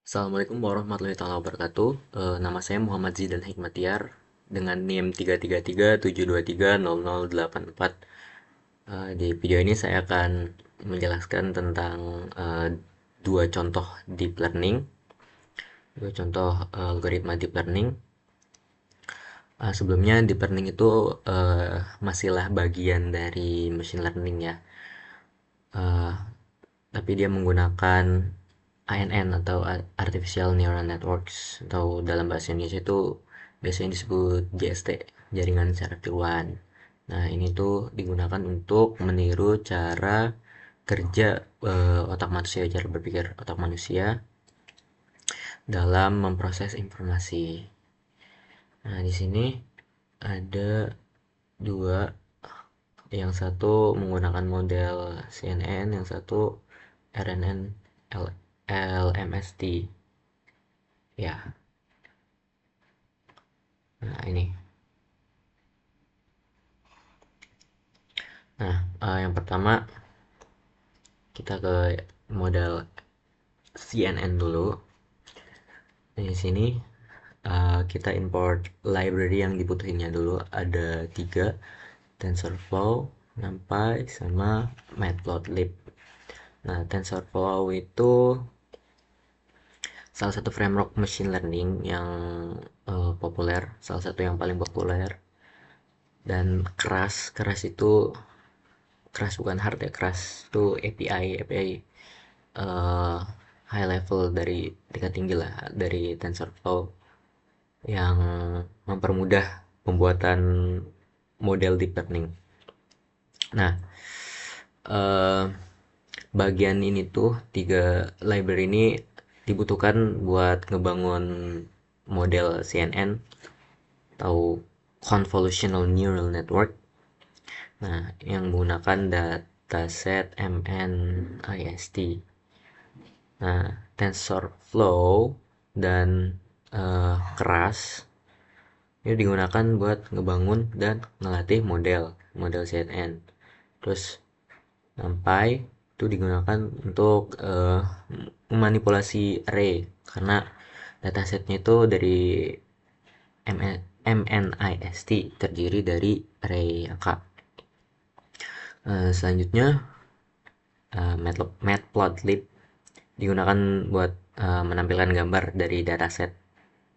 Assalamualaikum warahmatullahi wabarakatuh. Nama saya Muhammad Zidan Hikmatiar dengan NIM 33372300084. Di video ini saya akan menjelaskan tentang dua contoh deep learning, dua contoh algoritma deep learning. Sebelumnya deep learning itu masihlah bagian dari machine learning ya. Uh, tapi dia menggunakan ANN atau Artificial Neural Networks, atau dalam bahasa Indonesia itu biasanya disebut JST, jaringan secara tiruan. Nah, ini tuh digunakan untuk meniru cara kerja otak manusia, cara berpikir otak manusia dalam memproses informasi. Nah, di sini ada dua, yang satu menggunakan model CNN, yang satu RNN LMST. Ya, nah ini. Nah, yang pertama kita ke model CNN dulu. Di sini kita import library yang dibutuhinnya dulu. Ada tiga: TensorFlow, NumPy, sama Matplotlib. Nah, TensorFlow itu salah satu framework machine learning yang populer, salah satu yang paling populer dan keras. Keras bukan hard ya, keras itu API uh, high level, dari tingkat tinggi lah, dari TensorFlow yang mempermudah pembuatan model deep learning. Nah, uh, bagian ini tuh, tiga library ini dibutuhkan buat ngebangun model CNN atau Convolutional Neural Network. Nah, yang menggunakan dataset MNIST. Nah, TensorFlow dan keras ini digunakan buat ngebangun dan ngelatih model CNN. Terus NumPy itu digunakan untuk memanipulasi array, karena datasetnya itu dari MNIST, terdiri dari array angka. Selanjutnya Matplotlib digunakan buat menampilkan gambar dari dataset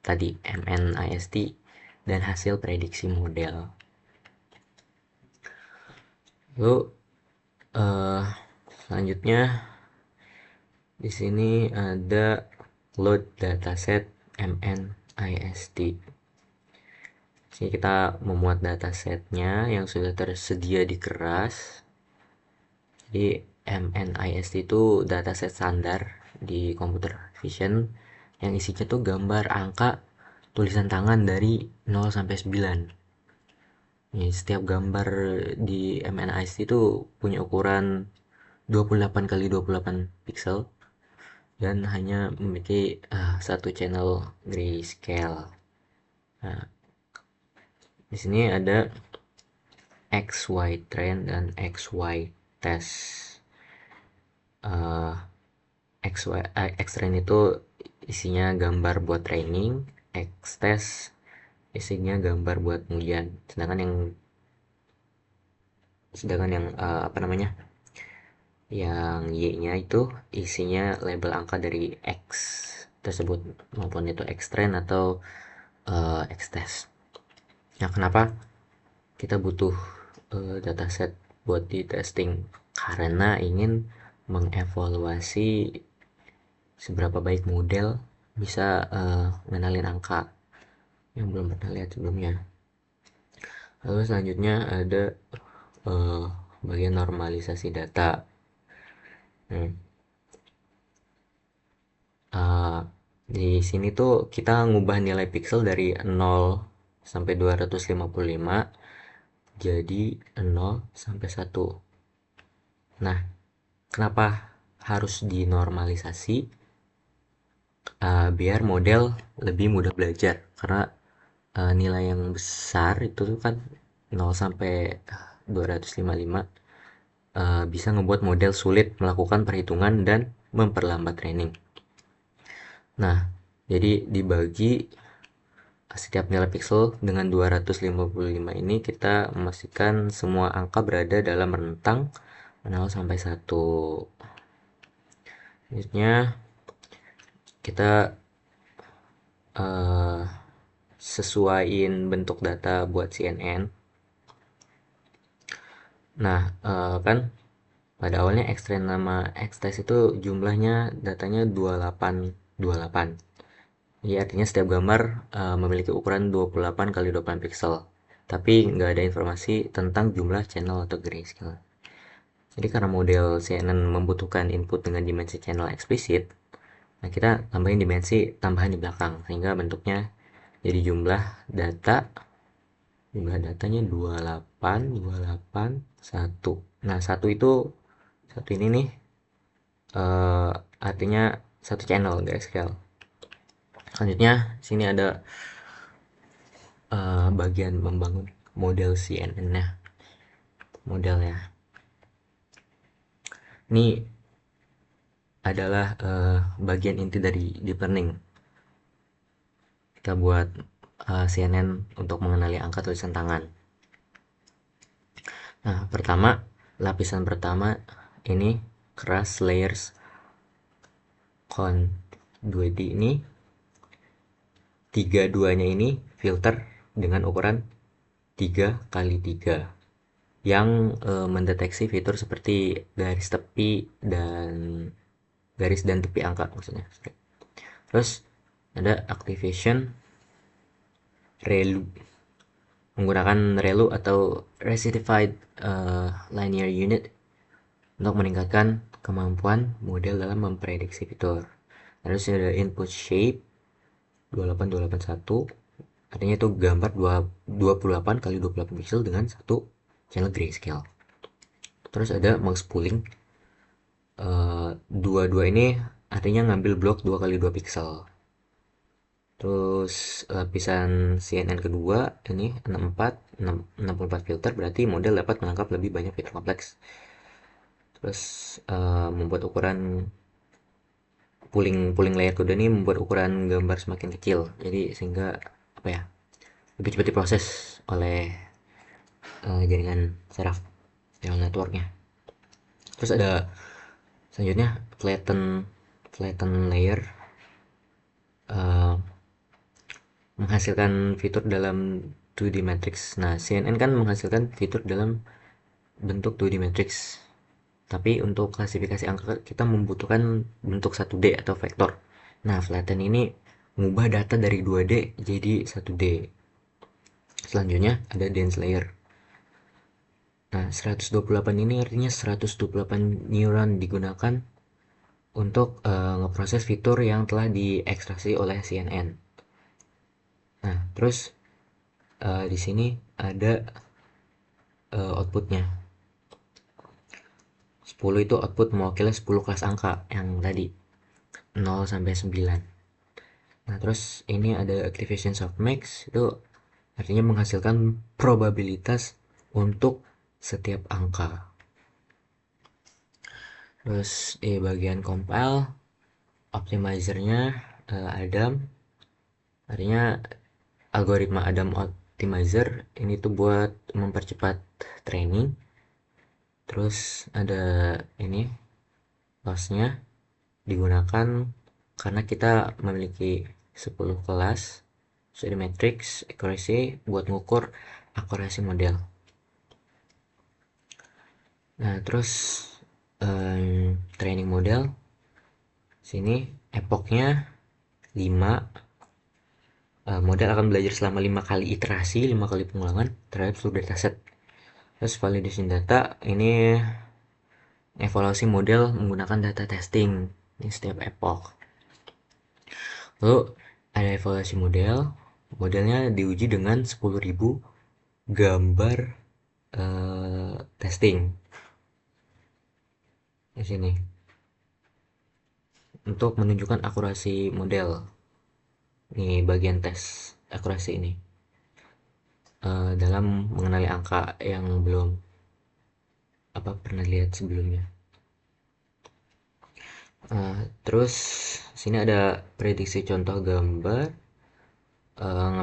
tadi MNIST dan hasil prediksi model. Lalu selanjutnya di sini ada load dataset MNIST. Sini kita memuat datasetnya yang sudah tersedia di keras. Jadi MNIST itu dataset standar di computer vision yang isinya tuh gambar, angka, tulisan tangan dari 0 sampai 9. Nih, setiap gambar di MNIST itu punya ukuran 28 kali 28 pixel dan hanya memiliki satu channel grayscale. Nah, di sini ada XY trend dan XY test. X trend itu isinya gambar buat training, X test isinya gambar buat pengujian. Sedangkan yang apa namanya? Yang Y-nya itu isinya label angka dari X tersebut, maupun itu X trend atau X test. Nah, kenapa kita butuh dataset buat di testing? Karena ingin mengevaluasi seberapa baik model bisa ngenalin angka yang belum pernah lihat sebelumnya. Lalu selanjutnya ada bagian normalisasi data. Di sini tuh kita ngubah nilai pixel dari 0 sampai 255 jadi 0 sampai 1. Nah, kenapa harus dinormalisasi? Biar model lebih mudah belajar, karena nilai yang besar itu kan 0 sampai 255 bisa membuat model sulit melakukan perhitungan dan memperlambat training. Nah, jadi dibagi setiap nilai pixel dengan 255 ini kita memastikan semua angka berada dalam rentang 0 sampai 1. Selanjutnya kita eh, sesuaiin bentuk data buat CNN. Nah, kan pada awalnya extract nama extract itu jumlahnya datanya 2828. Jadi artinya setiap gambar memiliki ukuran 28 kali 28 pixel. Tapi nggak ada informasi tentang jumlah channel atau grayscale. Jadi karena model CNN membutuhkan input dengan dimensi channel eksplisit, nah kita tambahin dimensi tambahan di belakang sehingga bentuknya jadi jumlah datanya 28 1. Nah, satu ini nih artinya satu channel grayscale. Selanjutnya sini ada bagian membangun model CNN-nya. Modelnya. Ini adalah bagian inti dari deep learning. Kita buat CNN untuk mengenali angka tulisan tangan. Nah, lapisan pertama ini keras layers count 2D ini 32-nya ini filter dengan ukuran 3 kali 3 yang mendeteksi fitur seperti garis dan tepi angka maksudnya. Terus ada activation ReLU menggunakan ReLU atau Rectified Linear Unit untuk meningkatkan kemampuan model dalam memprediksi fitur. Terus ada input shape 28281, artinya itu gambar 28 kali 28 pixel dengan satu channel grayscale. Terus ada mouse pooling, 22 ini artinya ngambil blok 2 kali 2 pixel. Terus lapisan CNN kedua ini 64 filter, berarti model dapat menangkap lebih banyak fitur kompleks. Terus membuat ukuran pooling layer kedua ini membuat ukuran gambar semakin kecil, jadi sehingga apa ya, lebih cepat diproses oleh jaringan saraf neural networknya. Terus ada selanjutnya flatten layer, uh, menghasilkan fitur dalam 2D matrix. Nah, CNN kan menghasilkan fitur dalam bentuk 2D matrix, tapi untuk klasifikasi angka kita membutuhkan bentuk 1D atau vektor. Nah, flatten ini mengubah data dari 2D jadi 1D. Selanjutnya ada dense layer. Nah, 128 ini artinya 128 neuron digunakan untuk ngeproses fitur yang telah diekstraksi oleh CNN. Nah, terus di sini ada outputnya. 10 itu output mewakili 10 kelas angka yang tadi 0 sampai 9. Nah, terus ini ada activation softmax, itu artinya menghasilkan probabilitas untuk setiap angka. Terus di bagian compile, optimizernya Adam, artinya algoritma Adam optimizer ini tuh buat mempercepat training. Terus ada ini lossnya digunakan karena kita memiliki 10 kelas sesuai matrix accuracy buat ngukur akurasi model. Nah, terus training model sini epochnya 5. Model akan belajar selama 5 kali iterasi, 5 kali pengulangan terhadap seluruh dataset. Terus validation data ini evaluasi model menggunakan data testing di setiap epoch. Lalu ada evaluasi modelnya diuji dengan 10.000 gambar testing di sini untuk menunjukkan akurasi model. Ini bagian tes akurasi ini dalam mengenali angka yang belum pernah lihat sebelumnya. Terus Sini ada prediksi contoh gambar,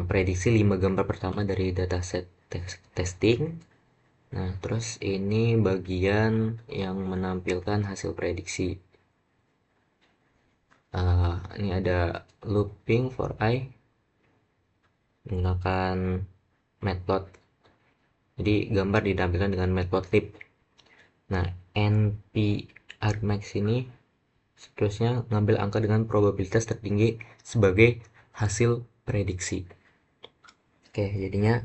ngeprediksi 5 gambar pertama dari dataset testing. Nah, terus ini bagian yang menampilkan hasil prediksi. Ini ada looping for I menggunakan matplot. Jadi gambar ditampilkan dengan matplotlib. Nah, NP argmax ini seterusnya ngambil angka dengan probabilitas tertinggi sebagai hasil prediksi. Oke, jadinya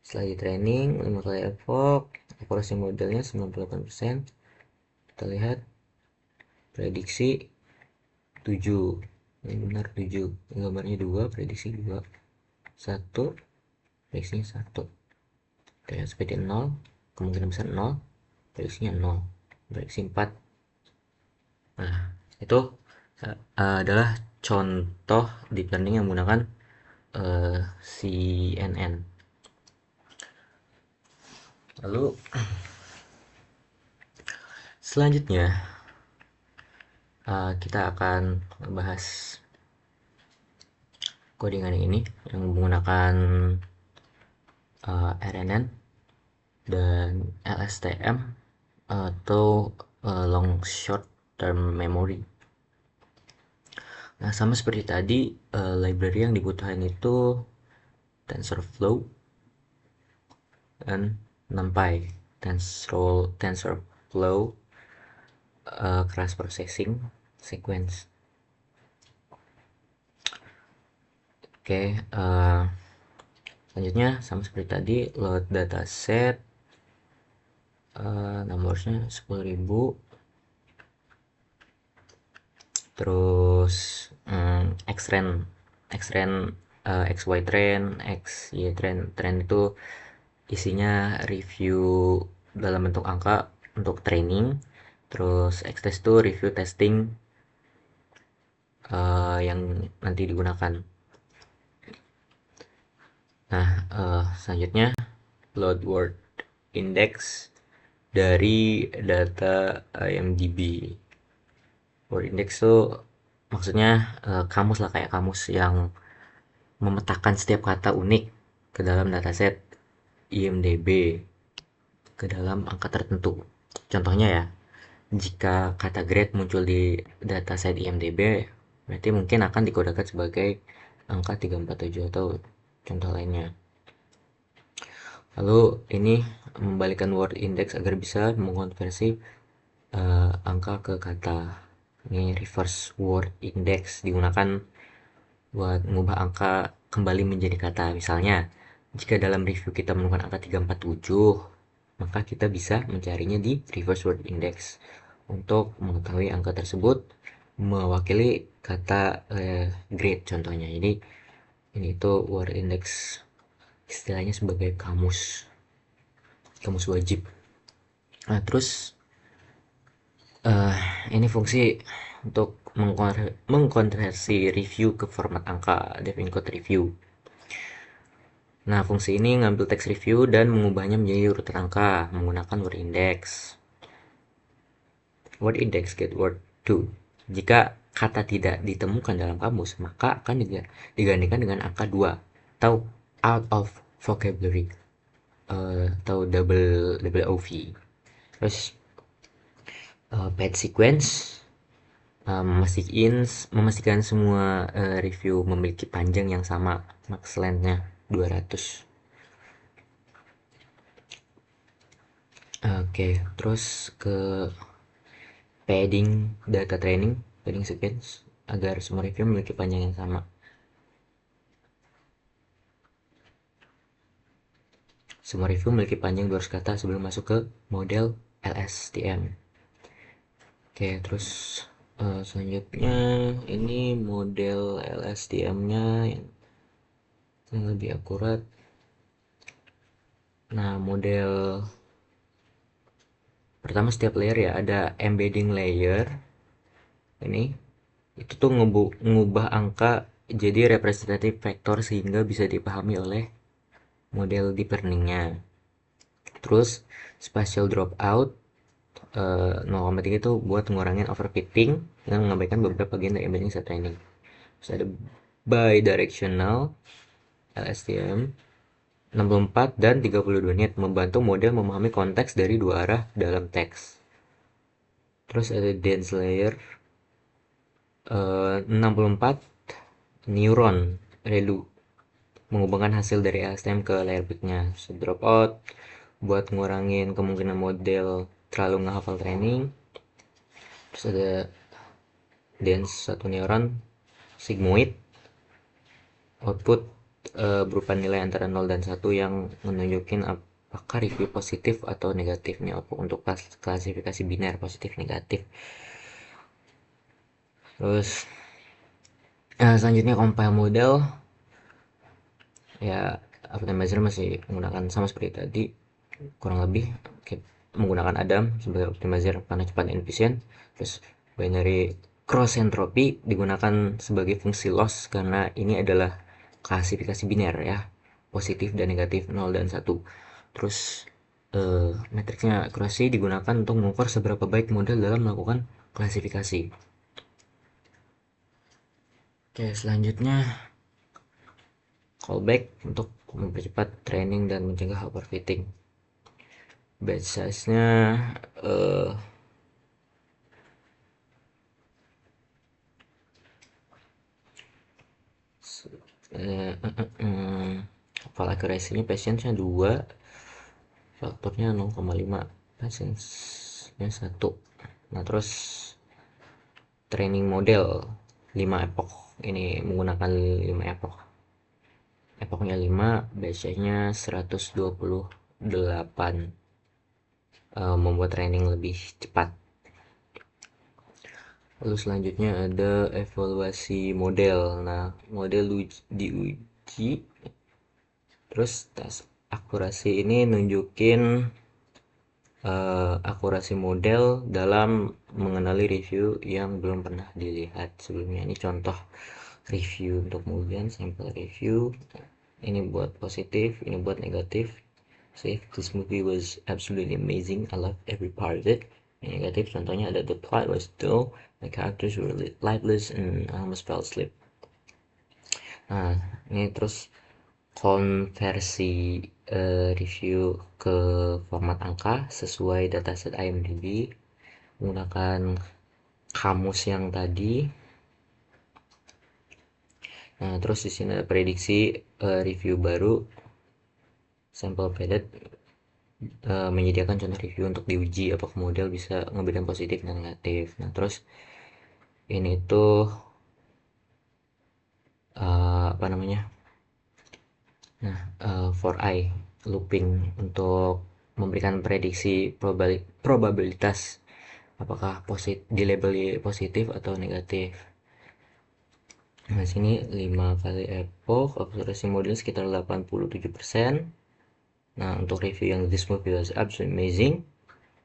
setelah di training 5 kali evoke, akurasi modelnya 98%. Kita lihat prediksi 7. Ini benar 7. Gambarnya 2, prediksi 2. 1, prediksinya 1. Oke, seperti 0, kemungkinan besar 0, prediksinya 0. Prediksi 4. Nah, itu adalah contoh deep learning yang menggunakan CNN. Lalu selanjutnya kita akan membahas codingan ini yang menggunakan RNN dan LSTM atau long short term memory. Nah, sama seperti tadi, library yang dibutuhkan itu TensorFlow dan NumPy. TensorFlow cross processing sequence. Oke, selanjutnya sama seperti tadi, load dataset, numbersnya 10.000, terus xtrend xy trend, xy trend itu isinya review dalam bentuk angka untuk training, terus xtest itu review testing yang nanti digunakan. Nah, selanjutnya load word index dari data IMDb. Word index itu maksudnya kamus lah, kayak kamus yang memetakan setiap kata unik ke dalam dataset IMDb ke dalam angka tertentu. Contohnya ya, jika kata grade muncul di dataset IMDb, berarti mungkin akan dikodekan sebagai angka 347 atau contoh lainnya. Lalu ini membalikan word index agar bisa mengonversi angka ke kata. Ini reverse word index digunakan buat mengubah angka kembali menjadi kata. Misalnya, jika dalam review kita menemukan angka 347, maka kita bisa mencarinya di reverse word index untuk mengetahui angka tersebut mewakili kata grade contohnya. Jadi ini itu word index, istilahnya sebagai kamus wajib. Nah, terus ini fungsi untuk mengkonversi review ke format angka, dev encode review. Nah, fungsi ini ngambil teks review dan mengubahnya menjadi urutan angka menggunakan word index. Word index get word to. Jika kata tidak ditemukan dalam kamus, maka akan digantikan dengan angka 2 atau out of vocabulary atau double OV. Terus page sequence memastikan semua review memiliki panjang yang sama, max length-nya 200. Oke, terus ke padding data training, padding sequence agar semua review memiliki panjang yang sama. Semua review memiliki panjang 200 kata sebelum masuk ke model LSTM. Oke, terus selanjutnya ini model LSTM-nya yang lebih akurat. Nah, model pertama setiap layer ya ada embedding layer. Ini itu tuh ngubah angka jadi representative vector sehingga bisa dipahami oleh model deep learning-nya. Terus spatial dropout 0,3 itu buat ngurangin overfitting dan mengabaikan beberapa bagian dari embedding saat training. Terus ada bidirectional LSTM 64 dan 32 nit membantu model memahami konteks dari dua arah dalam teks. Terus ada dense layer 64 neuron relu menghubungkan hasil dari LSTM ke layer peaknya. So, dropout buat ngurangin kemungkinan model terlalu ngehafal training. Terus ada dense satu neuron sigmoid output berupa nilai antara 0 dan 1 yang menunjukin apakah review positif atau negatifnya untuk klasifikasi biner positif negatif. Terus selanjutnya compile model ya, optimizer masih menggunakan sama seperti tadi, kurang lebih menggunakan Adam sebagai optimizer karena cepat dan efisien. Terus binary cross entropy digunakan sebagai fungsi loss karena ini adalah klasifikasi biner ya, positif dan negatif 0 dan 1. Terus matriksnya akurasi digunakan untuk mengukur seberapa baik model dalam melakukan klasifikasi. Oke, selanjutnya callback untuk mempercepat training dan mencegah overfitting. Batch size-nya hafal accuracy-nya patience-nya 2, faktornya 0,5, patience-nya 1. Nah, terus training model 5 epoch. Ini menggunakan 5 epoch. Epochnya 5, batch-nya 128. Membuat training lebih cepat. Lalu selanjutnya ada evaluasi model. Nah, model diuji, terus tes akurasi ini nunjukin akurasi model dalam mengenali review yang belum pernah dilihat sebelumnya. Ini contoh review untuk kemudian sampel review. Ini buat positif, ini buat negatif. Say this movie was absolutely amazing, I love every part of it. Negatif contohnya ada the plot was dull, the characters were lifeless, and I almost fell asleep. Nah, ini terus konversi review ke format angka sesuai dataset IMDb menggunakan kamus yang tadi. Nah, terus di sini ada prediksi review baru sampel padded menyediakan contoh review untuk diuji apakah model bisa ngebedain positif dan negatif. Nah, terus ini tuh apa namanya? Nah, for I looping untuk memberikan prediksi probabilitas apakah di label positif atau negatif. Nah, sini 5 kali epoch, observasi model sekitar 87%. Nah, untuk review yang this movie was absolutely amazing,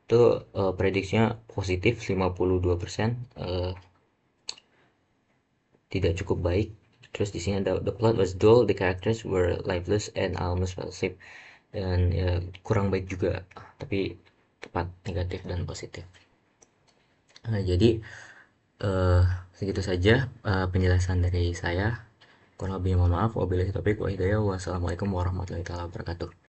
itu prediksinya positif 52%, tidak cukup baik. Terus di sini ada the plot was dull, the characters were lifeless, and I almost fell asleep. Dan ya, kurang baik juga, tapi tepat negatif dan positif. Nah, jadi segitu saja penjelasan dari saya. Kurang lebih mohon maaf. Wabillahi taufiq wa hidayah. Wassalamualaikum warahmatullahi wabarakatuh.